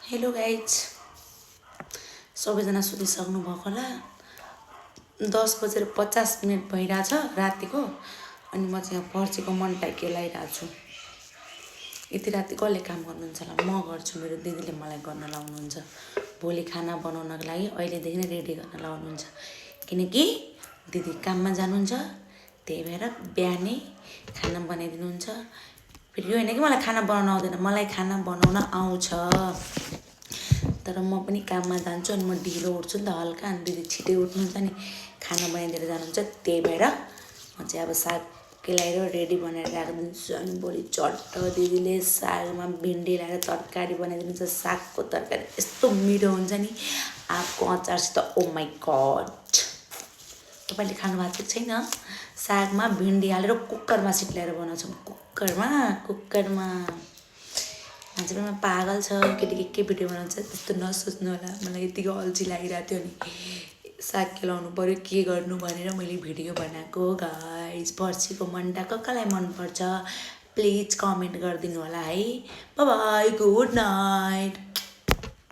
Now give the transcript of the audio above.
Hello guys, सबैजना सुतिसक्नु भएको होला। 10:50 भइरहेछ रातिको। अनि म चाहिँ यहाँ पर्सीको मन्टाइ केलाइरहेको छु। यति राति कसले काम गर्नुहुन्छ होला? म गर्छु, मेरो दिदीले मलाई गर्न लाउनुहुन्छ। भोलि खाना बनाउनको लागि अहिलेदेखि नै रेडी गर्न लाउनुहुन्छ, किनकि दिदी काममा जानुहुन्छ। त्यही भएर बिहानै खाना बनाइदिनुहुन्छ। फेरि यो होइन कि मलाई खाना बनाउन आउँदैन, मलाई खाना बनाउन आउँछ, तर म पनि काममा जान्छु। अनि म ढिलो उठ्छु नि त हल्का, अनि दिदी छिटै उठ्नुहुन्छ नि खाना बनाइदिएर जानुहुन्छ। त्यही भएर म चाहिँ अब साग केलाएर रेडी बनाएर राखिदिन्छु। अनि भोलि चट्ट दिदीले सागमा भिन्डी लगाएर तरकारी बनाइदिनुहुन्छ। सागको तरकारी यस्तो मिठो हुन्छ नि आँपको अचारसित। ओ माई गड, तपाईँले खानुभएको छैन? सागमा भिन्डी हालेर कुकरमा सिट्ल्याएर बनाउँछौँ। कुकरमा मान्छेमा पागल छ, केटी के भिडियो बनाउँछ त्यस्तो नसोच्नु होला। मलाई यतिको अल्छी लागिरहेको थियो नि साग केलाउनु पऱ्यो के गर्नु भनेर मैले भिडियो बनाएको। गाइस, पर्सीको मन्टा कसलाई मनपर्छ प्लिज कमेन्ट गरिदिनु होला है। By by, good night.